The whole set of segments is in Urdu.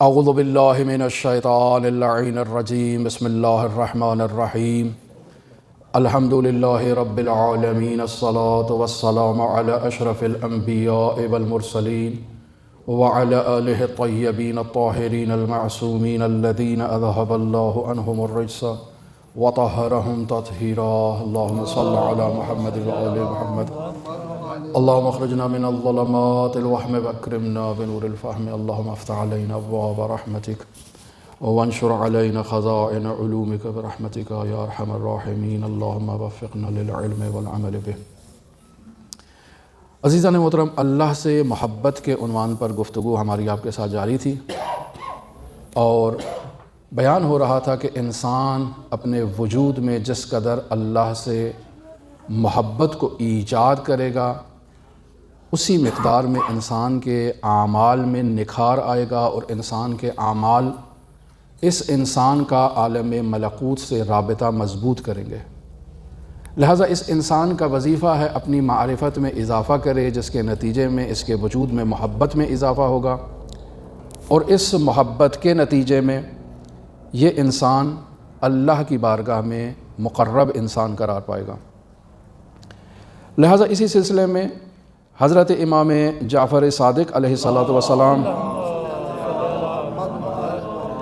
اعوذ باللہ من الشیطان اللعین الرجیم بسم اللہ الرحمن الرحیم الحمد للہ رب العالمین الصلاة والسلام علی اشرف الانبیاء والمرسلین وعلی آلہ الطیبین الطاہرین المعصومین الذین اذہب اللہ عنہم الرجس وطہرہم تطہیرا اللہم صل علی محمد وآل محمد اللہم اخرجنا من الظلمات الوہم واکرمنا بنور الفہم اللہم افتح علینا ابواب رحمتک وانشر علینا خزائن علومک برحمتک یا ارحم الراحمین اللہم وفقنا للعلم والعمل به۔ عزیزان محترم، اللہ سے محبت کے عنوان پر گفتگو ہماری آپ کے ساتھ جاری تھی اور بیان ہو رہا تھا کہ انسان اپنے وجود میں جس قدر اللہ سے محبت کو ایجاد کرے گا اسی مقدار میں انسان کے اعمال میں نکھار آئے گا اور انسان کے اعمال اس انسان کا عالم ملکوت سے رابطہ مضبوط کریں گے۔ لہٰذا اس انسان کا وظیفہ ہے اپنی معرفت میں اضافہ کرے، جس کے نتیجے میں اس کے وجود میں محبت میں اضافہ ہوگا اور اس محبت کے نتیجے میں یہ انسان اللہ کی بارگاہ میں مقرب انسان قرار پائے گا۔ لہٰذا اسی سلسلے میں حضرت امام جعفر صادق علیہ الصلاۃ والسلام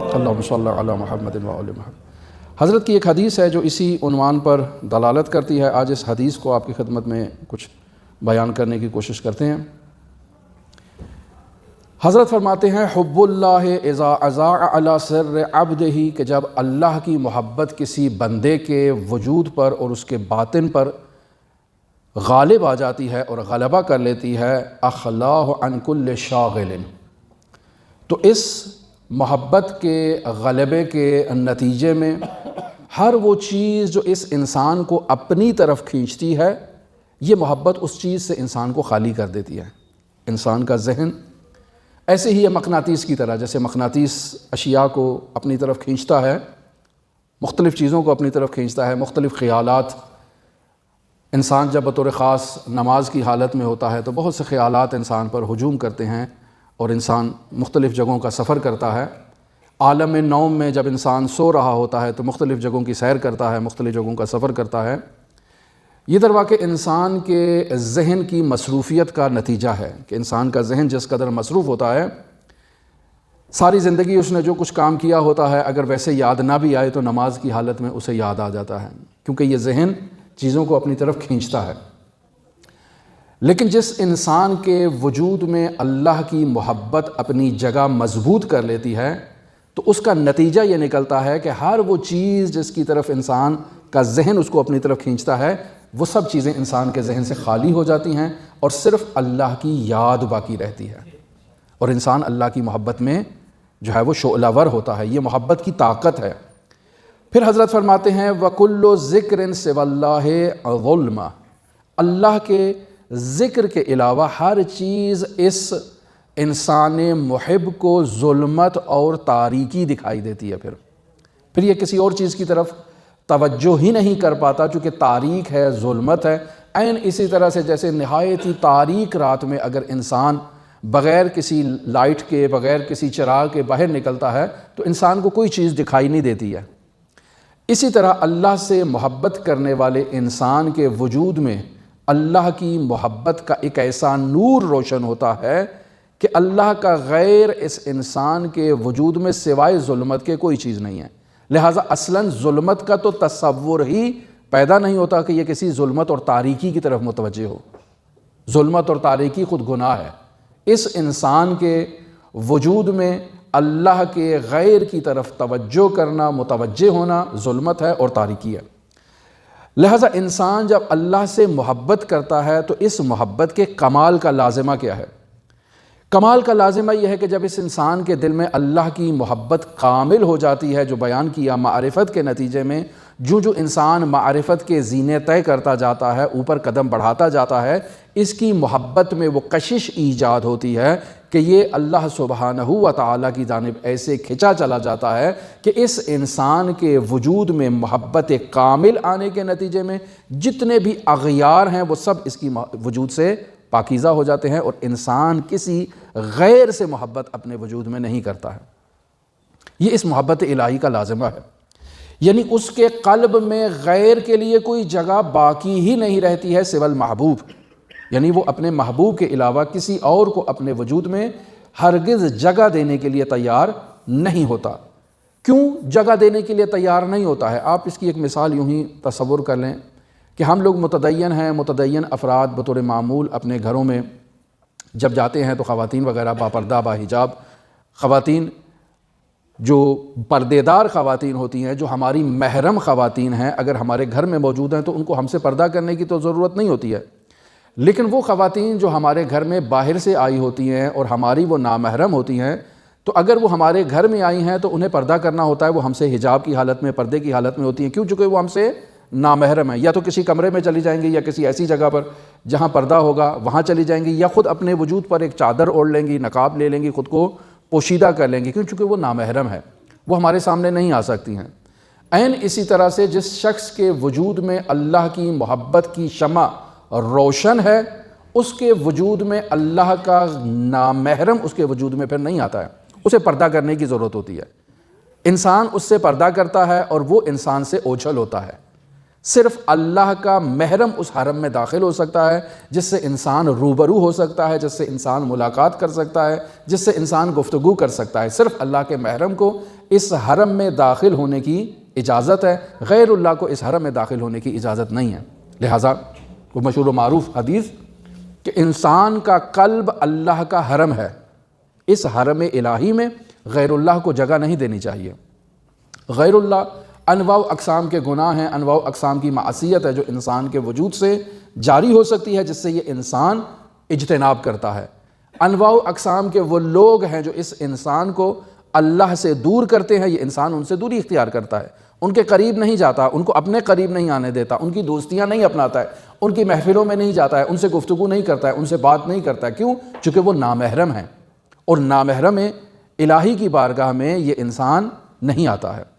اللہم صلی علی محمد وآل محمد، حضرت کی ایک حدیث ہے جو اسی عنوان پر دلالت کرتی ہے۔ آج اس حدیث کو آپ کی خدمت میں کچھ بیان کرنے کی کوشش کرتے ہیں۔ حضرت فرماتے ہیں حب اللہ اذا اذاع علی سر عبدہ، کہ جب اللہ کی محبت کسی بندے کے وجود پر اور اس کے باطن پر غالب آ جاتی ہے اور غلبہ کر لیتی ہے، اخلاہ عن کل شاغل، تو اس محبت کے غلبے کے نتیجے میں ہر وہ چیز جو اس انسان کو اپنی طرف کھینچتی ہے، یہ محبت اس چیز سے انسان کو خالی کر دیتی ہے۔ انسان کا ذہن ایسے ہی ہے مقناطیس کی طرح، جیسے مقناطیس اشیاء کو اپنی طرف کھینچتا ہے، مختلف چیزوں کو اپنی طرف کھینچتا ہے، مختلف خیالات۔ انسان جب بطور خاص نماز کی حالت میں ہوتا ہے تو بہت سے خیالات انسان پر ہجوم کرتے ہیں اور انسان مختلف جگہوں کا سفر کرتا ہے۔ عالم نوم میں جب انسان سو رہا ہوتا ہے تو مختلف جگہوں کی سیر کرتا ہے، مختلف جگہوں کا سفر کرتا ہے۔ یہ در واقع انسان کے ذہن کی مصروفیت کا نتیجہ ہے کہ انسان کا ذہن جس قدر مصروف ہوتا ہے، ساری زندگی اس نے جو کچھ کام کیا ہوتا ہے اگر ویسے یاد نہ بھی آئے تو نماز کی حالت میں اسے یاد آ جاتا ہے، کیونکہ یہ ذہن چیزوں کو اپنی طرف کھینچتا ہے۔ لیکن جس انسان کے وجود میں اللہ کی محبت اپنی جگہ مضبوط کر لیتی ہے تو اس کا نتیجہ یہ نکلتا ہے کہ ہر وہ چیز جس کی طرف انسان کا ذہن اس کو اپنی طرف کھینچتا ہے، وہ سب چیزیں انسان کے ذہن سے خالی ہو جاتی ہیں اور صرف اللہ کی یاد باقی رہتی ہے، اور انسان اللہ کی محبت میں جو ہے وہ شعلہ ور ہوتا ہے۔ یہ محبت کی طاقت ہے۔ پھر حضرت فرماتے ہیں وَكُلُّ ذِكْرٍ سِوَى اللَّهِ ظُلْمًا، اللہ کے ذکر کے علاوہ ہر چیز اس انسان محب کو ظلمت اور تاریکی دکھائی دیتی ہے۔ پھر یہ کسی اور چیز کی طرف توجہ ہی نہیں کر پاتا، چونکہ تاریک ہے، ظلمت ہے۔ عین اسی طرح سے جیسے نہایت ہی تاریک رات میں اگر انسان بغیر کسی لائٹ کے، بغیر کسی چراغ کے باہر نکلتا ہے تو انسان کو کوئی چیز دکھائی نہیں دیتی ہے۔ اسی طرح اللہ سے محبت کرنے والے انسان کے وجود میں اللہ کی محبت کا ایک ایسا نور روشن ہوتا ہے کہ اللہ کا غیر اس انسان کے وجود میں سوائے ظلمت کے کوئی چیز نہیں ہے۔ لہٰذا اصلاً ظلمت کا تو تصور ہی پیدا نہیں ہوتا کہ یہ کسی ظلمت اور تاریکی کی طرف متوجہ ہو۔ ظلمت اور تاریکی خود گناہ ہے۔ اس انسان کے وجود میں اللہ کے غیر کی طرف توجہ کرنا، متوجہ ہونا ظلمت ہے اور تاریکی ہے۔ لہٰذا انسان جب اللہ سے محبت کرتا ہے تو اس محبت کے کمال کا لازمہ کیا ہے؟ کمال کا لازمہ یہ ہے کہ جب اس انسان کے دل میں اللہ کی محبت کامل ہو جاتی ہے، جو بیان کیا معرفت کے نتیجے میں جو انسان معرفت کے زینے طے کرتا جاتا ہے، اوپر قدم بڑھاتا جاتا ہے، اس کی محبت میں وہ کشش ایجاد ہوتی ہے کہ یہ اللہ سبحانہ و تعالیٰ کی جانب ایسے کھنچا چلا جاتا ہے کہ اس انسان کے وجود میں محبت کامل آنے کے نتیجے میں جتنے بھی اغیار ہیں وہ سب اس کی وجود سے پاکیزہ ہو جاتے ہیں اور انسان کسی غیر سے محبت اپنے وجود میں نہیں کرتا ہے۔ یہ اس محبت الہی کا لازمہ ہے، یعنی اس کے قلب میں غیر کے لیے کوئی جگہ باقی ہی نہیں رہتی ہے سوى المحبوب، یعنی وہ اپنے محبوب کے علاوہ کسی اور کو اپنے وجود میں ہرگز جگہ دینے کے لیے تیار نہیں ہوتا۔ کیوں جگہ دینے کے لیے تیار نہیں ہوتا ہے؟ آپ اس کی ایک مثال یوں ہی تصور کر لیں کہ ہم لوگ متدین ہیں، متدین افراد بطور معمول اپنے گھروں میں جب جاتے ہیں تو خواتین وغیرہ باپردہ باحجاب خواتین، جو پردے دار خواتین ہوتی ہیں، جو ہماری محرم خواتین ہیں، اگر ہمارے گھر میں موجود ہیں تو ان کو ہم سے پردہ کرنے کی تو ضرورت نہیں ہوتی ہے، لیکن وہ خواتین جو ہمارے گھر میں باہر سے آئی ہوتی ہیں اور ہماری وہ نامحرم ہوتی ہیں، تو اگر وہ ہمارے گھر میں آئی ہیں تو انہیں پردہ کرنا ہوتا ہے، وہ ہم سے حجاب کی حالت میں، پردے کی حالت میں ہوتی ہیں، کیوں؟ چونکہ وہ ہم سے نامحرم ہیں، یا تو کسی کمرے میں چلی جائیں گی یا کسی ایسی جگہ پر جہاں پردہ ہوگا وہاں چلی جائیں گی، یا خود اپنے وجود پر ایک چادر اوڑھ لیں گی، نقاب لے لیں گی، خود کو پوشیدہ کر لیں گی، کیوں؟ چونکہ وہ نامحرم ہے، وہ ہمارے سامنے نہیں آ سکتی ہیں۔ عین اسی طرح سے جس شخص کے وجود میں اللہ کی محبت کی شمع روشن ہے، اس کے وجود میں اللہ کا نامحرم اس کے وجود میں پھر نہیں آتا ہے، اسے پردہ کرنے کی ضرورت ہوتی ہے۔ انسان اس سے پردہ کرتا ہے اور وہ انسان سے اوجھل ہوتا ہے۔ صرف اللہ کا محرم اس حرم میں داخل ہو سکتا ہے، جس سے انسان روبرو ہو سکتا ہے، جس سے انسان ملاقات کر سکتا ہے، جس سے انسان گفتگو کر سکتا ہے۔ صرف اللہ کے محرم کو اس حرم میں داخل ہونے کی اجازت ہے، غیر اللہ کو اس حرم میں داخل ہونے کی اجازت نہیں ہے۔ لہٰذا وہ مشہور و معروف حدیث کہ انسان کا قلب اللہ کا حرم ہے، اس حرم الہی میں غیر اللہ کو جگہ نہیں دینی چاہیے۔ غیر اللہ انواع و اقسام کے گناہ ہیں، انواع و اقسام کی معصیت ہے جو انسان کے وجود سے جاری ہو سکتی ہے، جس سے یہ انسان اجتناب کرتا ہے۔ انواع و اقسام کے وہ لوگ ہیں جو اس انسان کو اللہ سے دور کرتے ہیں، یہ انسان ان سے دوری اختیار کرتا ہے، ان کے قریب نہیں جاتا، ان کو اپنے قریب نہیں آنے دیتا، ان کی دوستیاں نہیں اپناتا ہے، ان کی محفلوں میں نہیں جاتا ہے، ان سے گفتگو نہیں کرتا ہے، ان سے بات نہیں کرتا ہے۔ کیوں؟ چونکہ وہ نامحرم ہیں، اور نامحرم الہی کی بارگاہ میں یہ انسان نہیں آتا ہے۔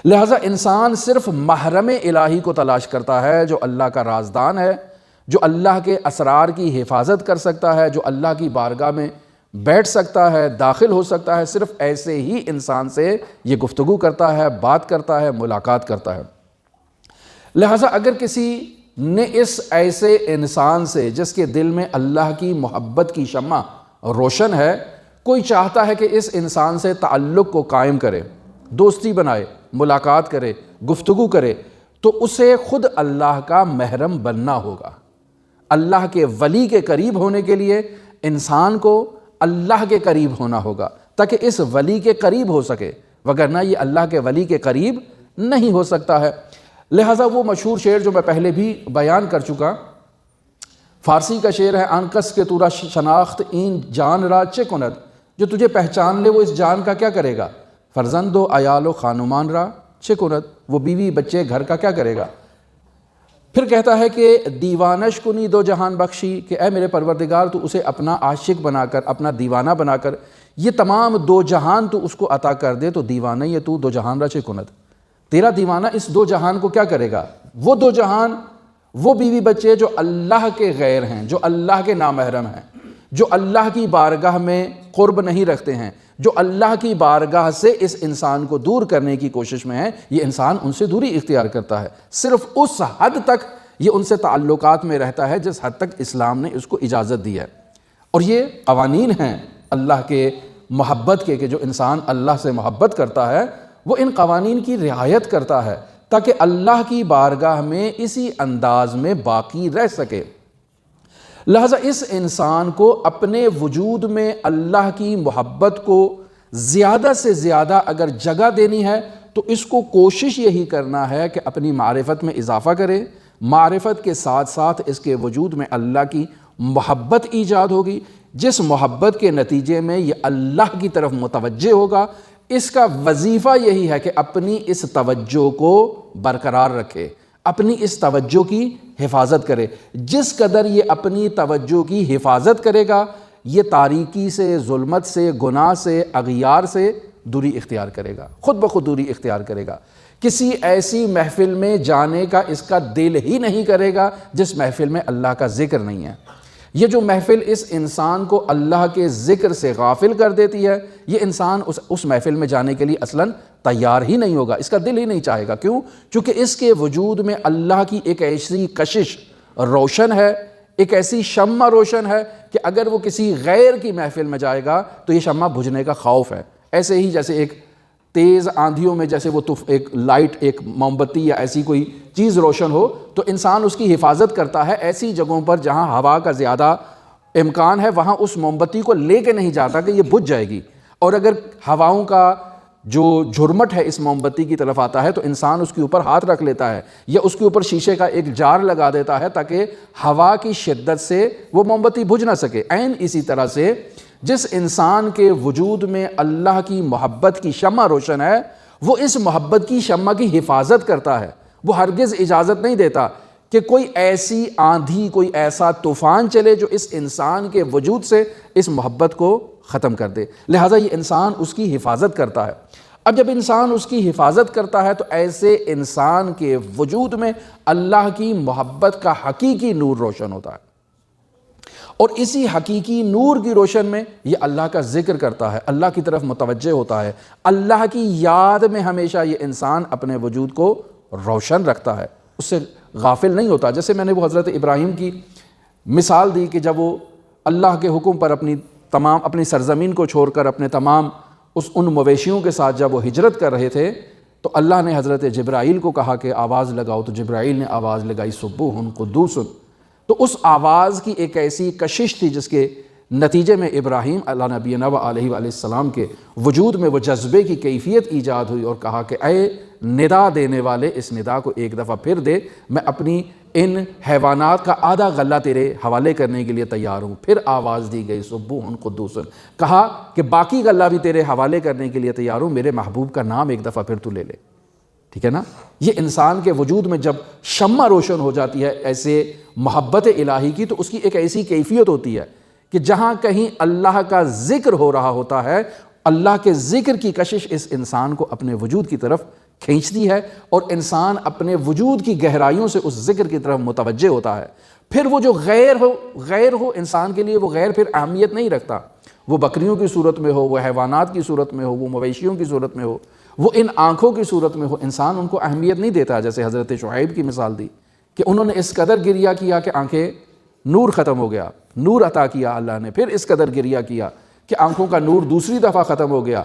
لہٰذا انسان صرف محرم الہی کو تلاش کرتا ہے، جو اللہ کا رازدان ہے، جو اللہ کے اسرار کی حفاظت کر سکتا ہے، جو اللہ کی بارگاہ میں بیٹھ سکتا ہے، داخل ہو سکتا ہے۔ صرف ایسے ہی انسان سے یہ گفتگو کرتا ہے، بات کرتا ہے، ملاقات کرتا ہے۔ لہٰذا اگر کسی نے اس ایسے انسان سے جس کے دل میں اللہ کی محبت کی شمع روشن ہے، کوئی چاہتا ہے کہ اس انسان سے تعلق کو قائم کرے، دوستی بنائے، ملاقات کرے، گفتگو کرے، تو اسے خود اللہ کا محرم بننا ہوگا۔ اللہ کے ولی کے قریب ہونے کے لیے انسان کو اللہ کے قریب ہونا ہوگا تاکہ اس ولی کے قریب ہو سکے، وگرنہ یہ اللہ کے ولی کے قریب نہیں ہو سکتا ہے۔ لہٰذا وہ مشہور شعر جو میں پہلے بھی بیان کر چکا، فارسی کا شعر ہے، آن کس کے تورا شناخت این جان را چے کند، جو تجھے پہچان لے وہ اس جان کا کیا کرے گا؟ فرزند و عیال و خانمان را چے کند، وہ بیوی بچے گھر کا کیا کرے گا؟ پھر کہتا ہے کہ دیوانش کنی دو جہان بخشی، کہ اے میرے پروردگار تو اسے اپنا عاشق بنا کر، اپنا دیوانہ بنا کر یہ تمام دو جہان تو اس کو عطا کر دے، تو دیوانہ یہ تو دو جہان را چے کند، تیرا دیوانہ اس دو جہان کو کیا کرے گا؟ وہ دو جہان، وہ بیوی بچے جو اللہ کے غیر ہیں، جو اللہ کے نامحرم ہیں، جو اللہ کی بارگاہ میں قرب نہیں رکھتے ہیں، جو اللہ کی بارگاہ سے اس انسان کو دور کرنے کی کوشش میں ہے، یہ انسان ان سے دوری اختیار کرتا ہے۔ صرف اس حد تک یہ ان سے تعلقات میں رہتا ہے جس حد تک اسلام نے اس کو اجازت دی ہے۔ اور یہ قوانین ہیں اللہ کے محبت کے، کہ جو انسان اللہ سے محبت کرتا ہے وہ ان قوانین کی رعایت کرتا ہے تاکہ اللہ کی بارگاہ میں اسی انداز میں باقی رہ سکے۔ لہذا اس انسان کو اپنے وجود میں اللہ کی محبت کو زیادہ سے زیادہ اگر جگہ دینی ہے تو اس کو کوشش یہی کرنا ہے کہ اپنی معرفت میں اضافہ کرے، معرفت کے ساتھ ساتھ اس کے وجود میں اللہ کی محبت ایجاد ہوگی، جس محبت کے نتیجے میں یہ اللہ کی طرف متوجہ ہوگا۔ اس کا وظیفہ یہی ہے کہ اپنی اس توجہ کو برقرار رکھے، اپنی اس توجہ کی حفاظت کرے۔ جس قدر یہ اپنی توجہ کی حفاظت کرے گا، یہ تاریکی سے، ظلمت سے، گناہ سے، اغیار سے دوری اختیار کرے گا، خود بخود دوری اختیار کرے گا۔ کسی ایسی محفل میں جانے کا اس کا دل ہی نہیں کرے گا جس محفل میں اللہ کا ذکر نہیں ہے۔ یہ جو محفل اس انسان کو اللہ کے ذکر سے غافل کر دیتی ہے، یہ انسان اس محفل میں جانے کے لیے اصلاً تیار ہی نہیں ہوگا، اس کا دل ہی نہیں چاہے گا۔ کیوں؟ چونکہ اس کے وجود میں اللہ کی ایک ایسی کشش روشن ہے، ایک ایسی شمع روشن ہے کہ اگر وہ کسی غیر کی محفل میں جائے گا تو یہ شمع بجھنے کا خوف ہے۔ ایسے ہی جیسے ایک تیز آندھیوں میں جیسے وہ ایک لائٹ، ایک موم بتی یا ایسی کوئی چیز روشن ہو تو انسان اس کی حفاظت کرتا ہے، ایسی جگہوں پر جہاں ہوا کا زیادہ امکان ہے وہاں اس موم بتی کو لے کے نہیں جاتا کہ یہ بجھ جائے گی، اور اگر ہواؤں کا جو جھرمٹ ہے اس موم بتی کی طرف آتا ہے تو انسان اس کے اوپر ہاتھ رکھ لیتا ہے یا اس کے اوپر شیشے کا ایک جار لگا دیتا ہے تاکہ ہوا کی شدت سے وہ موم بتی بجھ نہ سکے۔ عین اسی طرح سے جس انسان کے وجود میں اللہ کی محبت کی شمع روشن ہے، وہ اس محبت کی شمع کی حفاظت کرتا ہے، وہ ہرگز اجازت نہیں دیتا کہ کوئی ایسی آندھی، کوئی ایسا طوفان چلے جو اس انسان کے وجود سے اس محبت کو ختم کر دے، لہٰذا یہ انسان اس کی حفاظت کرتا ہے۔ اب جب انسان اس کی حفاظت کرتا ہے تو ایسے انسان کے وجود میں اللہ کی محبت کا حقیقی نور روشن ہوتا ہے، اور اسی حقیقی نور کی روشن میں یہ اللہ کا ذکر کرتا ہے، اللہ کی طرف متوجہ ہوتا ہے، اللہ کی یاد میں ہمیشہ یہ انسان اپنے وجود کو روشن رکھتا ہے، اس سے غافل نہیں ہوتا۔ جیسے میں نے وہ حضرت ابراہیم کی مثال دی کہ جب وہ اللہ کے حکم پر اپنی سرزمین کو چھوڑ کر اپنے تمام ان مویشیوں کے ساتھ جب وہ ہجرت کر رہے تھے تو اللہ نے حضرت جبرائیل کو کہا کہ آواز لگاؤ، تو جبرائیل نے آواز لگائی سبوح قدوس، تو اس آواز کی ایک ایسی کشش تھی جس کے نتیجے میں ابراہیم علیہ نبینا و علیہ وآلہ السلام کے وجود میں وہ جذبے کی کیفیت ایجاد ہوئی اور کہا کہ اے ندا دینے والے، اس ندا کو ایک دفعہ پھر دے، میں اپنی ان حیوانات کا آدھا غلہ تیرے حوالے کرنے کے لیے تیار ہوں۔ پھر آواز دی گئی سبوح قدوس، کہا کہ باقی غلہ بھی تیرے حوالے کرنے کے لیے تیار ہوں، میرے محبوب کا نام ایک دفعہ پھر تو لے لے۔ ٹھیک ہے نا؟ یہ انسان کے وجود میں جب شمع روشن ہو جاتی ہے ایسے محبت الہی کی تو اس کی ایک ایسی کیفیت ہوتی ہے کہ جہاں کہیں اللہ کا ذکر ہو رہا ہوتا ہے، اللہ کے ذکر کی کشش اس انسان کو اپنے وجود کی طرف کھینچتی ہے اور انسان اپنے وجود کی گہرائیوں سے اس ذکر کی طرف متوجہ ہوتا ہے۔ پھر وہ جو غیر ہو انسان کے لیے وہ غیر پھر اہمیت نہیں رکھتا، وہ بکریوں کی صورت میں ہو، وہ حیوانات کی صورت میں ہو، وہ مویشیوں کی صورت میں ہو، وہ ان آنکھوں کی صورت میں ہو، انسان ان کو اہمیت نہیں دیتا۔ جیسے حضرت شعیب کی مثال دی کہ انہوں نے اس قدر گریہ کیا کہ آنکھیں نور ختم ہو گیا، نور عطا کیا اللہ نے، پھر اس قدر گریہ کیا کہ آنکھوں کا نور دوسری دفعہ ختم ہو گیا،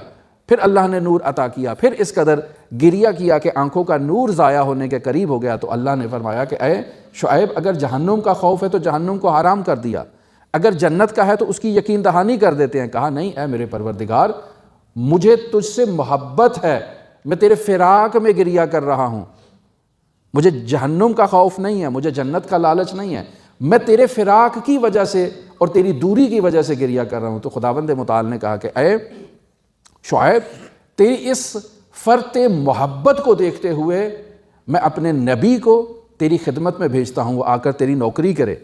پھر اللہ نے نور عطا کیا، پھر اس قدر گریہ کیا کہ آنکھوں کا نور ضائع ہونے کے قریب ہو گیا، تو اللہ نے فرمایا کہ اے شعیب اگر جہنم کا خوف ہے تو جہنم کو حرام کر دیا، اگر جنت کا ہے تو اس کی یقین دہانی کر دیتے ہیں۔ کہا نہیں اے میرے پروردگار، مجھے تجھ سے محبت ہے، میں تیرے فراق میں گریہ کر رہا ہوں، مجھے جہنم کا خوف نہیں ہے، مجھے جنت کا لالچ نہیں ہے، میں تیرے فراق کی وجہ سے اور تیری دوری کی وجہ سے گریہ کر رہا ہوں۔ تو خداوند متعال نے کہا کہ اے شعیب، تیری اس فرط محبت کو دیکھتے ہوئے میں اپنے نبی کو تیری خدمت میں بھیجتا ہوں، وہ آ کر تیری نوکری کرے،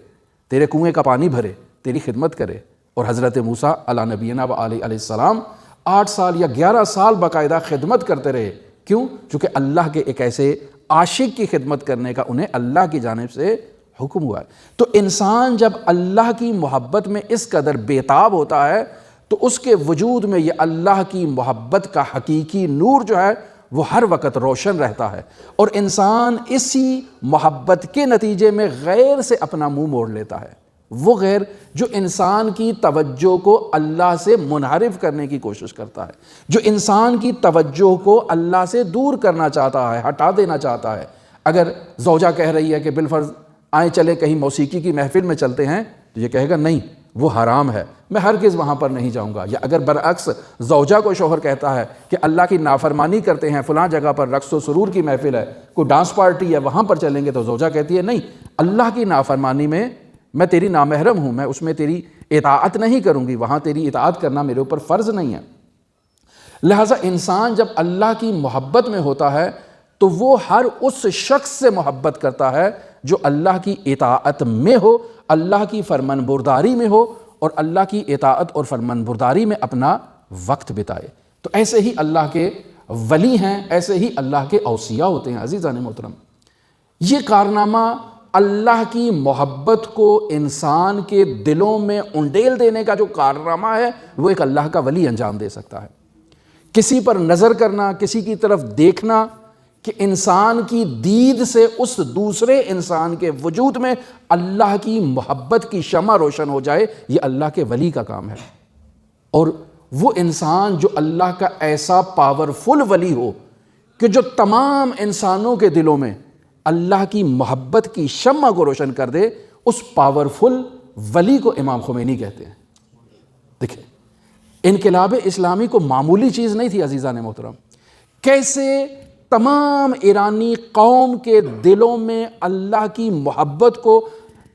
تیرے کنویں کا پانی بھرے، تیری خدمت کرے۔ اور حضرت موسیٰ علیہ نبینا و علیہ السلام 8 سال یا 11 سال باقاعدہ خدمت کرتے رہے۔ کیوں؟ چونکہ اللہ کے ایک ایسے عاشق کی خدمت کرنے کا انہیں اللہ کی جانب سے حکم ہوا ہے۔ تو انسان جب اللہ کی محبت میں اس قدر بےتاب ہوتا ہے تو اس کے وجود میں یہ اللہ کی محبت کا حقیقی نور جو ہے وہ ہر وقت روشن رہتا ہے، اور انسان اسی محبت کے نتیجے میں غیر سے اپنا منہ موڑ لیتا ہے، وہ غیر جو انسان کی توجہ کو اللہ سے منحرف کرنے کی کوشش کرتا ہے، جو انسان کی توجہ کو اللہ سے دور کرنا چاہتا ہے، ہٹا دینا چاہتا ہے۔ اگر زوجہ کہہ رہی ہے کہ بالفرض آئیں چلیں کہیں موسیقی کی محفل میں چلتے ہیں، تو یہ کہے گا نہیں وہ حرام ہے، میں ہرگز وہاں پر نہیں جاؤں گا۔ یا اگر برعکس زوجہ کو شوہر کہتا ہے کہ اللہ کی نافرمانی کرتے ہیں، فلاں جگہ پر رقص و سرور کی محفل ہے، کوئی ڈانس پارٹی ہے، وہاں پر چلیں گے، تو زوجہ کہتی ہے نہیں، اللہ کی نافرمانی میں تیری نامحرم ہوں، میں اس میں تیری اطاعت نہیں کروں گی، وہاں تیری اطاعت کرنا میرے اوپر فرض نہیں ہے۔ لہٰذا انسان جب اللہ کی محبت میں ہوتا ہے تو وہ ہر اس شخص سے محبت کرتا ہے جو اللہ کی اطاعت میں ہو، اللہ کی فرمان برداری میں ہو، اور اللہ کی اطاعت اور فرمان برداری میں اپنا وقت بتائے۔ تو ایسے ہی اللہ کے ولی ہیں، ایسے ہی اللہ کے اوصیاء ہوتے ہیں۔ عزیزان محترم، یہ کارنامہ اللہ کی محبت کو انسان کے دلوں میں انڈیل دینے کا جو کارنامہ ہے وہ ایک اللہ کا ولی انجام دے سکتا ہے۔ کسی پر نظر کرنا، کسی کی طرف دیکھنا کہ انسان کی دید سے اس دوسرے انسان کے وجود میں اللہ کی محبت کی شمع روشن ہو جائے، یہ اللہ کے ولی کا کام ہے۔ اور وہ انسان جو اللہ کا ایسا پاورفل ولی ہو کہ جو تمام انسانوں کے دلوں میں اللہ کی محبت کی شمع کو روشن کر دے، اس پاورفل ولی کو امام خمینی کہتے ہیں۔ دیکھیں، انقلاب اسلامی کو معمولی چیز نہیں تھی عزیزان محترم۔ کیسے تمام ایرانی قوم کے دلوں میں اللہ کی محبت کو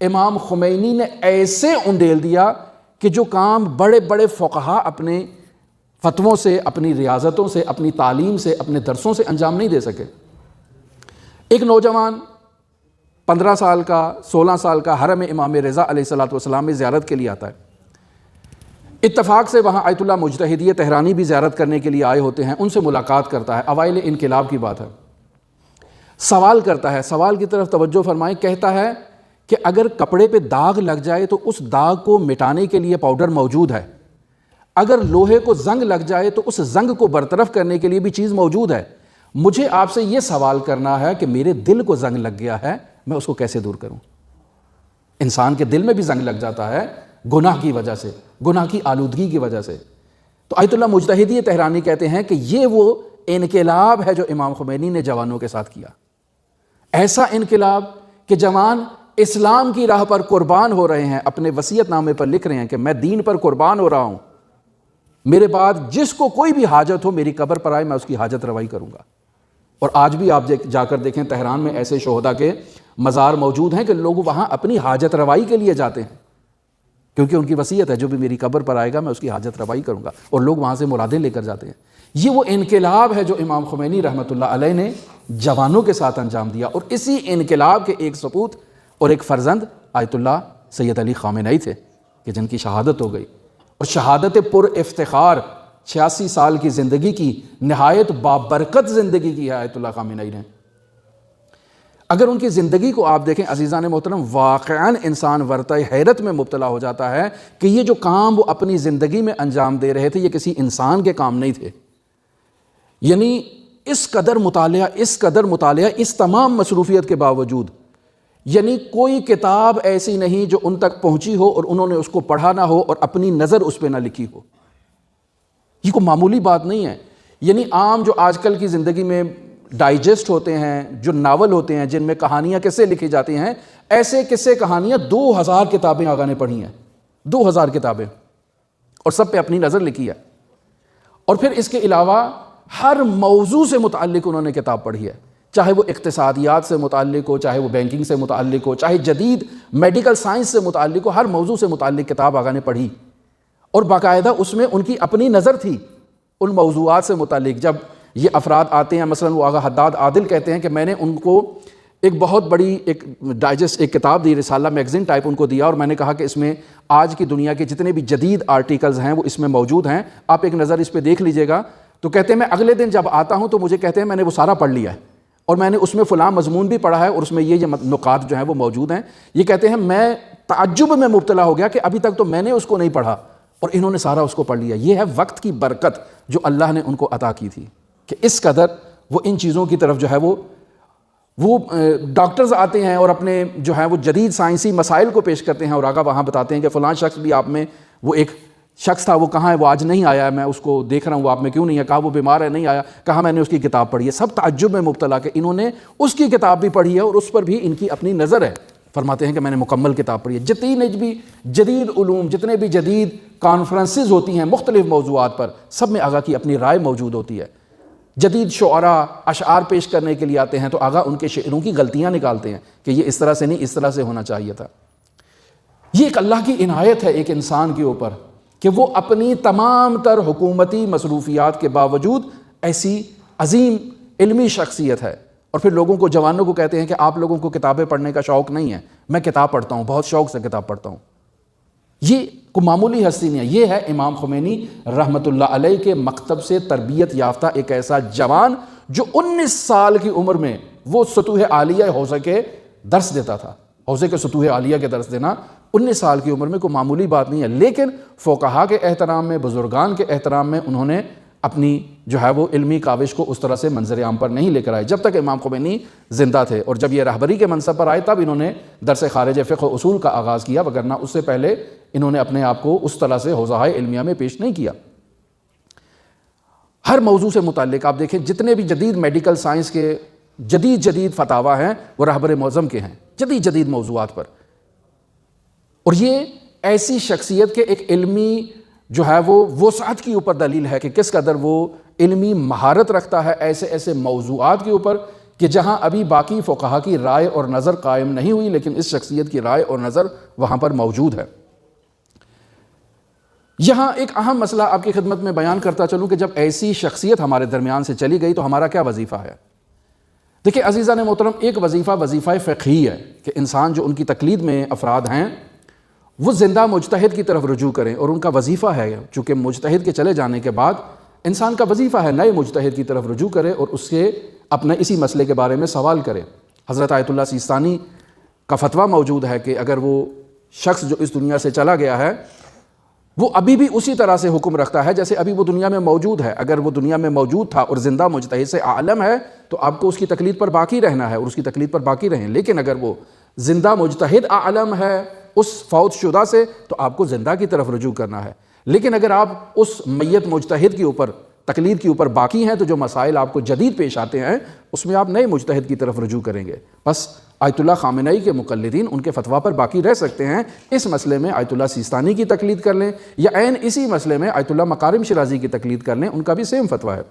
امام خمینی نے ایسے انڈیل دیا کہ جو کام بڑے بڑے فقہا اپنے فتووں سے، اپنی ریاضتوں سے، اپنی تعلیم سے، اپنے درسوں سے انجام نہیں دے سکے۔ ایک نوجوان 15 سال کا، 16 سال کا حرم امام رضا علیہ السلام میں زیارت کے لیے آتا ہے۔ اتفاق سے وہاں آیت اللہ مجتہدی تہرانی بھی زیارت کرنے کے لیے آئے ہوتے ہیں، ان سے ملاقات کرتا ہے، اوائل انقلاب کی بات ہے۔ سوال کرتا ہے، سوال کی طرف توجہ فرمائیں، کہتا ہے کہ اگر کپڑے پہ داغ لگ جائے تو اس داغ کو مٹانے کے لیے پاؤڈر موجود ہے، اگر لوہے کو زنگ لگ جائے تو اس زنگ کو برطرف کرنے کے لیے بھی چیز موجود ہے۔ مجھے آپ سے یہ سوال کرنا ہے کہ میرے دل کو زنگ لگ گیا ہے، میں اس کو کیسے دور کروں؟ انسان کے دل میں بھی زنگ لگ جاتا ہے گناہ کی وجہ سے، گناہ کی آلودگی کی وجہ سے۔ تو آیت اللہ مجتہدی تہرانی کہتے ہیں کہ یہ وہ انقلاب ہے جو امام خمینی نے جوانوں کے ساتھ کیا۔ ایسا انقلاب کہ جوان اسلام کی راہ پر قربان ہو رہے ہیں، اپنے وصیت نامے پر لکھ رہے ہیں کہ میں دین پر قربان ہو رہا ہوں، میرے بعد جس کو کوئی بھی حاجت ہو میری قبر پر آئے، میں اس کی حاجت روائی کروں گا۔ اور آج بھی آپ جا کر دیکھیں تہران میں ایسے شہداء کے مزار موجود ہیں کہ لوگ وہاں اپنی حاجت روائی کے لیے جاتے ہیں، کیونکہ ان کی وصیت ہے جو بھی میری قبر پر آئے گا میں اس کی حاجت روائی کروں گا، اور لوگ وہاں سے مرادیں لے کر جاتے ہیں۔ یہ وہ انقلاب ہے جو امام خمینی رحمۃ اللہ علیہ نے جوانوں کے ساتھ انجام دیا، اور اسی انقلاب کے ایک سپوت اور ایک فرزند آیت اللہ سید علی خامنئی تھے کہ جن کی شہادت ہو گئی، اور شہادت پر افتخار 86 سال کی زندگی کی، نہایت بابرکت زندگی کی ہے آیت اللہ خامنئی نے۔ اگر ان کی زندگی کو آپ دیکھیں عزیزان محترم، واقعاً انسان ورطہ حیرت میں مبتلا ہو جاتا ہے کہ یہ جو کام وہ اپنی زندگی میں انجام دے رہے تھے یہ کسی انسان کے کام نہیں تھے۔ یعنی اس قدر مطالعہ، اس تمام مصروفیت کے باوجود، یعنی کوئی کتاب ایسی نہیں جو ان تک پہنچی ہو اور انہوں نے اس کو پڑھا نہ ہو اور اپنی نظر اس پہ نہ لکھی ہو۔ یہ کوئی معمولی بات نہیں ہے۔ یعنی عام جو آج کل کی زندگی میں ڈائجسٹ ہوتے ہیں، جو ناول ہوتے ہیں جن میں کہانیاں قصے لکھی جاتی ہیں، ایسے قصے کہانیاں 2000 کتابیں آغا نے پڑھی ہیں، 2000 کتابیں، اور سب پہ اپنی نظر لکھی ہے۔ اور پھر اس کے علاوہ ہر موضوع سے متعلق انہوں نے کتاب پڑھی ہے، چاہے وہ اقتصادیات سے متعلق ہو، چاہے وہ بینکنگ سے متعلق ہو، چاہے جدید میڈیکل سائنس سے متعلق ہو، ہر موضوع سے متعلق کتاب آغا نے پڑھی، اور باقاعدہ اس میں ان کی اپنی نظر تھی ان موضوعات سے متعلق۔ جب یہ افراد آتے ہیں، مثلا وہ آغا حداد عادل کہتے ہیں کہ میں نے ان کو ایک بہت بڑی ایک ڈائجسٹ، ایک کتاب دی، رسالہ میگزین ٹائپ ان کو دیا، اور میں نے کہا کہ اس میں آج کی دنیا کے جتنے بھی جدید آرٹیکلز ہیں وہ اس میں موجود ہیں، آپ ایک نظر اس پہ دیکھ لیجئے گا۔ تو کہتے ہیں میں اگلے دن جب آتا ہوں تو مجھے کہتے ہیں میں نے وہ سارا پڑھ لیا ہے، اور میں نے اس میں فلاں مضمون بھی پڑھا ہے، اور اس میں یہ نکات جو ہیں وہ موجود ہیں۔ یہ کہتے ہیں میں تعجب میں مبتلا ہو گیا کہ ابھی تک تو میں نے اس کو نہیں پڑھا اور انہوں نے سارا اس کو پڑھ لیا۔ یہ ہے وقت کی برکت جو اللہ نے ان کو عطا کی تھی کہ اس قدر وہ ان چیزوں کی طرف جو ہے وہ ڈاکٹرز آتے ہیں اور اپنے جو ہے وہ جدید سائنسی مسائل کو پیش کرتے ہیں، اور آگا وہاں بتاتے ہیں کہ فلاں شخص بھی آپ میں، وہ ایک شخص تھا وہ کہاں ہے، وہ آج نہیں آیا ہے، میں اس کو دیکھ رہا ہوں، وہ آپ میں کیوں نہیں ہے، کہا وہ بیمار ہے نہیں آیا، کہا میں نے اس کی کتاب پڑھی ہے۔ سب تعجب میں مبتلا کہ انہوں نے اس کی کتاب بھی پڑھی ہے اور اس پر بھی ان کی اپنی نظر ہے۔ فرماتے ہیں کہ میں نے مکمل کتاب پڑھی ہے۔ جتنے بھی جدید علوم، جتنے بھی جدید کانفرنسز ہوتی ہیں مختلف موضوعات پر، سب میں آگا کی اپنی رائے موجود ہوتی ہے۔ جدید شعراء اشعار پیش کرنے کے لیے آتے ہیں تو آگا ان کے شعروں کی غلطیاں نکالتے ہیں کہ یہ اس طرح سے نہیں، اس طرح سے ہونا چاہیے تھا۔ یہ ایک اللہ کی عنایت ہے ایک انسان کے اوپر کہ وہ اپنی تمام تر حکومتی مصروفیات کے باوجود ایسی عظیم علمی شخصیت ہے، اور پھر لوگوں کو، جوانوں کو کہتے ہیں کہ آپ لوگوں کو کتابیں پڑھنے کا شوق نہیں ہے، میں کتاب پڑھتا ہوں، بہت شوق سے کتاب پڑھتا ہوں۔ یہ کوئی معمولی ہستی نہیں ہے، یہ ہے امام خمینی رحمۃ اللہ علیہ کے مکتب سے تربیت یافتہ ایک ایسا جوان جو 19 سال کی عمر میں وہ سطوح عالیہ حوزہ کے درس دیتا تھا۔ حوضے کے سطوح عالیہ کے درس دینا 19 سال کی عمر میں کوئی معمولی بات نہیں ہے، لیکن فقہا کے احترام میں، بزرگان کے احترام میں انہوں نے اپنی جو ہے وہ علمی کاوش کو اس طرح سے منظر عام پر نہیں لے کر آئے جب تک امام خمینی زندہ تھے، اور جب یہ رہبری کے منصب پر آئے تب انہوں نے درس خارج فقہ و اصول کا آغاز کیا، وگرنہ اس سے پہلے انہوں نے اپنے آپ کو اس طرح سے حوزہ علمیہ میں پیش نہیں کیا۔ ہر موضوع سے متعلق آپ دیکھیں جتنے بھی جدید میڈیکل سائنس کے جدید فتاویٰ ہیں وہ رہبر معظم کے ہیں، جدید موضوعات پر، اور یہ ایسی شخصیت کے ایک علمی جو ہے وہ وسعت کی اوپر دلیل ہے کہ کس قدر وہ علمی مہارت رکھتا ہے ایسے موضوعات کے اوپر کہ جہاں ابھی باقی فقہا کی رائے اور نظر قائم نہیں ہوئی، لیکن اس شخصیت کی رائے اور نظر وہاں پر موجود ہے۔ یہاں ایک اہم مسئلہ آپ کی خدمت میں بیان کرتا چلوں کہ جب ایسی شخصیت ہمارے درمیان سے چلی گئی تو ہمارا کیا وظیفہ ہے؟ دیکھیں عزیزان محترم، ایک وظیفہ فقہی ہے کہ انسان جو ان کی تقلید میں افراد ہیں وہ زندہ مجتہد کی طرف رجوع کریں، اور ان کا وظیفہ ہے چونکہ مجتہد کے چلے جانے کے بعد انسان کا وظیفہ ہے نئے مجتہد کی طرف رجوع کرے اور اس کے اپنے اسی مسئلے کے بارے میں سوال کرے۔ حضرت آیت اللہ سیستانی کا فتویٰ موجود ہے کہ اگر وہ شخص جو اس دنیا سے چلا گیا ہے وہ ابھی بھی اسی طرح سے حکم رکھتا ہے جیسے ابھی وہ دنیا میں موجود ہے، اگر وہ دنیا میں موجود تھا اور زندہ مجتہد سے عالم ہے تو آپ کو اس کی تقلید پر باقی رہنا ہے اور اس کی تقلید پر باقی رہیں، لیکن اگر وہ زندہ مجتہد عالم ہے اس فوت شدہ سے تو آپ کو زندہ کی طرف رجوع کرنا ہے، لیکن اگر آپ اس میت مجتہد کے اوپر تقلید کے اوپر باقی ہیں تو جو مسائل آپ کو جدید پیش آتے ہیں اس میں آپ نئے مجتہد کی طرف رجوع کریں گے۔ بس آیت اللہ خامنئی کے مقلدین ان کے فتویٰ پر باقی رہ سکتے ہیں، اس مسئلے میں آیت اللہ سیستانی کی تقلید کر لیں یا عین اسی مسئلے میں آیت اللہ مکارم شیرازی کی تقلید کر لیں، ان کا بھی سیم فتویٰ ہے۔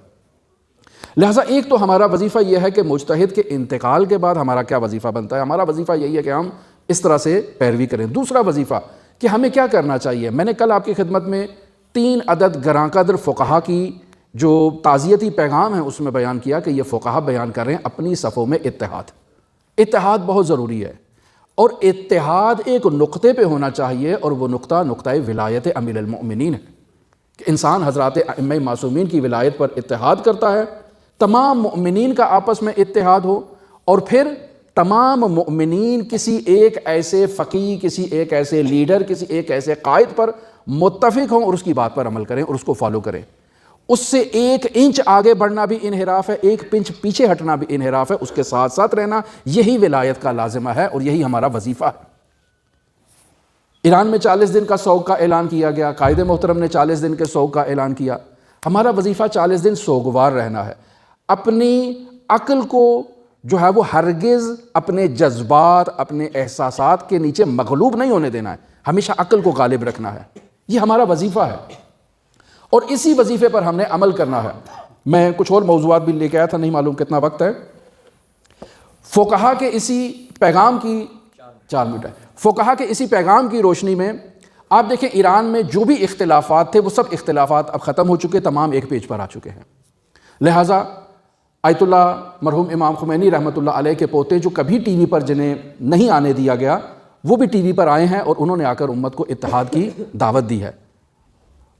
لہٰذا ایک تو ہمارا وظیفہ یہ ہے کہ مجتہد کے انتقال کے بعد ہمارا کیا وظیفہ بنتا ہے، ہمارا وظیفہ یہی ہے کہ ہم اس طرح سے پیروی کریں۔ دوسرا وظیفہ کہ ہمیں کیا کرنا چاہیے، میں نے کل آپ کی خدمت میں 3 عدد گراں قدر فقہا کی جو تعزیتی پیغام ہے اس میں بیان کیا کہ یہ فقہا بیان کر رہے ہیں اپنی صفوں میں اتحاد بہت ضروری ہے، اور اتحاد ایک نقطے پہ ہونا چاہیے، اور وہ نقطہ ولایت امیر المؤمنین ہے کہ انسان حضرات ائمہ معصومین کی ولایت پر اتحاد کرتا ہے، تمام مؤمنین کا آپس میں اتحاد ہو، اور پھر تمام مؤمنین کسی ایک ایسے فقیہ، کسی ایک ایسے لیڈر، کسی ایک ایسے قائد پر متفق ہوں اور اس کی بات پر عمل کریں اور اس کو فالو کریں۔ اس سے 1 انچ آگے بڑھنا بھی انحراف ہے، 1 پنچ پیچھے ہٹنا بھی انحراف ہے، اس کے ساتھ ساتھ رہنا یہی ولایت کا لازمہ ہے اور یہی ہمارا وظیفہ ہے۔ ایران میں 40 دن کا سوگ کا اعلان کیا گیا، قائد محترم نے 40 دن کے سوگ کا اعلان کیا، ہمارا وظیفہ 40 دن سوگوار رہنا ہے، اپنی عقل کو جو ہے وہ ہرگز اپنے جذبات، اپنے احساسات کے نیچے مغلوب نہیں ہونے دینا ہے، ہمیشہ عقل کو غالب رکھنا ہے، یہ ہمارا وظیفہ ہے اور اسی وظیفے پر ہم نے عمل کرنا ہے۔ میں کچھ اور موضوعات بھی لے کے آیا تھا، نہیں معلوم کتنا وقت ہے۔ فقہا کے اسی پیغام کی 4 منٹ ہے، فقہا کے اسی پیغام کی روشنی میں آپ دیکھیں ایران میں جو بھی اختلافات تھے وہ سب اختلافات اب ختم ہو چکے، تمام ایک پیج پر آ چکے ہیں۔ لہٰذا آیت اللہ مرحوم امام خمینی رحمۃ اللہ علیہ کے پوتے جو کبھی ٹی وی پر جنہیں نہیں آنے دیا گیا وہ بھی ٹی وی پر آئے ہیں اور انہوں نے آ کر امت کو اتحاد کی دعوت دی ہے۔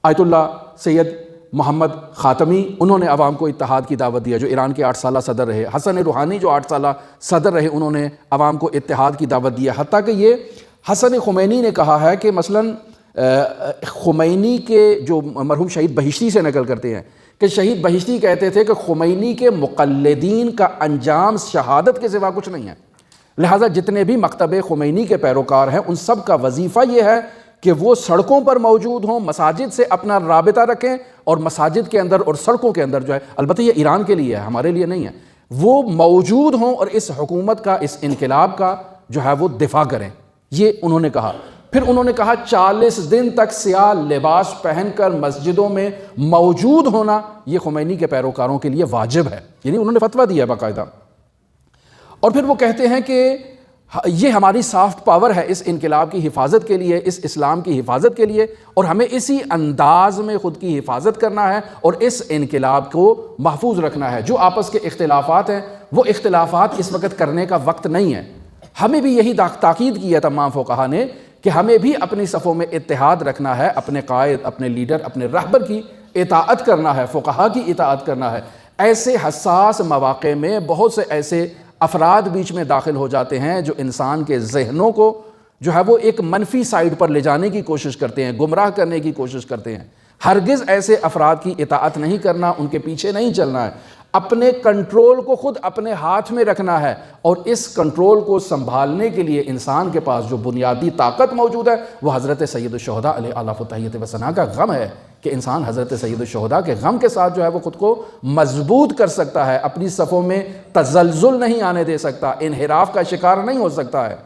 آیت اللہ سید محمد خاتمی انہوں نے عوام کو اتحاد کی دعوت دیا جو ایران کے 8 سالہ صدر رہے، حسن روحانی جو 8 سالہ صدر رہے انہوں نے عوام کو اتحاد کی دعوت دیا، حتیٰ کہ یہ حسن خمینی نے کہا ہے کہ مثلاً خمینی کے جو مرحوم شہید بہشتی سے نقل کرتے ہیں کہ شہید بہشتی کہتے تھے کہ خمینی کے مقلدین کا انجام شہادت کے سوا کچھ نہیں ہے، لہٰذا جتنے بھی مکتب خمینی کے پیروکار ہیں ان سب کا وظیفہ یہ ہے کہ وہ سڑکوں پر موجود ہوں، مساجد سے اپنا رابطہ رکھیں اور مساجد کے اندر اور سڑکوں کے اندر جو ہے، البتہ یہ ایران کے لیے ہے ہمارے لیے نہیں ہے، وہ موجود ہوں اور اس حکومت کا، اس انقلاب کا جو ہے وہ دفاع کریں، یہ انہوں نے کہا۔ پھر انہوں نے کہا 40 دن تک سیاہ لباس پہن کر مسجدوں میں موجود ہونا یہ خمینی کے پیروکاروں کے لیے واجب ہے، یعنی انہوں نے فتویٰ دیا ہے باقاعدہ۔ اور پھر وہ کہتے ہیں کہ یہ ہماری سافٹ پاور ہے اس انقلاب کی حفاظت کے لیے، اس اسلام کی حفاظت کے لیے، اور ہمیں اسی انداز میں خود کی حفاظت کرنا ہے اور اس انقلاب کو محفوظ رکھنا ہے۔ جو آپس کے اختلافات ہیں وہ اختلافات اس وقت کرنے کا وقت نہیں ہے۔ ہمیں بھی یہی تاکید کی ہے تمام فقہا نے کہ ہمیں بھی اپنی صفوں میں اتحاد رکھنا ہے، اپنے قائد، اپنے لیڈر، اپنے رہبر کی اطاعت کرنا ہے، فقہا کی اطاعت کرنا ہے۔ ایسے حساس مواقع میں بہت سے ایسے افراد بیچ میں داخل ہو جاتے ہیں جو انسان کے ذہنوں کو جو ہے وہ ایک منفی سائڈ پر لے جانے کی کوشش کرتے ہیں، گمراہ کرنے کی کوشش کرتے ہیں۔ ہرگز ایسے افراد کی اطاعت نہیں کرنا، ان کے پیچھے نہیں چلنا ہے، اپنے کنٹرول کو خود اپنے ہاتھ میں رکھنا ہے، اور اس کنٹرول کو سنبھالنے کے لیے انسان کے پاس جو بنیادی طاقت موجود ہے وہ حضرت سید الشہداء علیہ الاف التحیۃ و ثناء کا غم ہے، کہ انسان حضرت سید الشہداء کے غم کے ساتھ جو ہے وہ خود کو مضبوط کر سکتا ہے، اپنی صفوں میں تزلزل نہیں آنے دے سکتا، انحراف کا شکار نہیں ہو سکتا ہے۔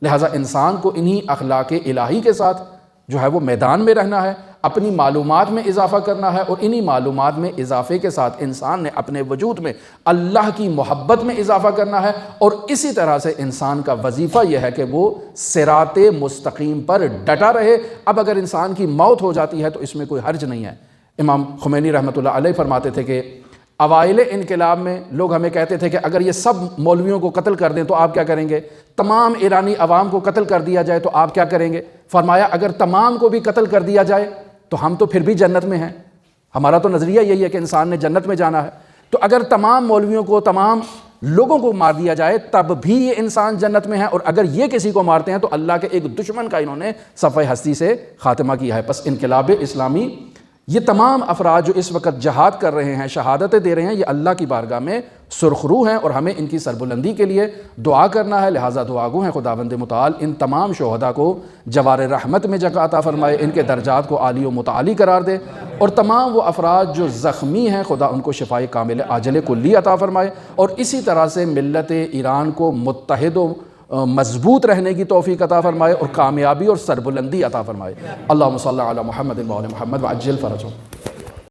لہٰذا انسان کو انہی اخلاق الہی کے ساتھ جو ہے وہ میدان میں رہنا ہے، اپنی معلومات میں اضافہ کرنا ہے، اور انہی معلومات میں اضافے کے ساتھ انسان نے اپنے وجود میں اللہ کی محبت میں اضافہ کرنا ہے، اور اسی طرح سے انسان کا وظیفہ یہ ہے کہ وہ صراط مستقیم پر ڈٹا رہے۔ اب اگر انسان کی موت ہو جاتی ہے تو اس میں کوئی حرج نہیں ہے۔ امام خمینی رحمۃ اللہ علیہ فرماتے تھے کہ اوائل انقلاب میں لوگ ہمیں کہتے تھے کہ اگر یہ سب مولویوں کو قتل کر دیں تو آپ کیا کریں گے؟ تمام ایرانی عوام کو قتل کر دیا جائے تو آپ کیا کریں گے؟ فرمایا اگر تمام کو بھی قتل کر دیا جائے تو ہم تو پھر بھی جنت میں ہیں، ہمارا تو نظریہ یہی ہے کہ انسان نے جنت میں جانا ہے، تو اگر تمام مولویوں کو، تمام لوگوں کو مار دیا جائے تب بھی یہ انسان جنت میں ہے، اور اگر یہ کسی کو مارتے ہیں تو اللہ کے ایک دشمن کا انہوں نے صفحہ ہستی سے خاتمہ کیا ہے۔ پس انقلاب اسلامی، یہ تمام افراد جو اس وقت جہاد کر رہے ہیں، شہادتیں دے رہے ہیں، یہ اللہ کی بارگاہ میں سرخرو ہیں، اور ہمیں ان کی سربلندی کے لیے دعا کرنا ہے۔ لہٰذا دعا گو ہیں خداوند متعال ان تمام شہداء کو جوار رحمت میں جگہ عطا فرمائے، ان کے درجات کو عالی و متعالی قرار دے، اور تمام وہ افراد جو زخمی ہیں خدا ان کو شفائے کامل عاجل کلی عطا فرمائے، اور اسی طرح سے ملت ایران کو متحد و مضبوط رہنے کی توفیق عطا فرمائے، اور کامیابی اور سربلندی عطا فرمائے۔ اللہم صلی علی محمد و علی محمد وعجل فرجہم۔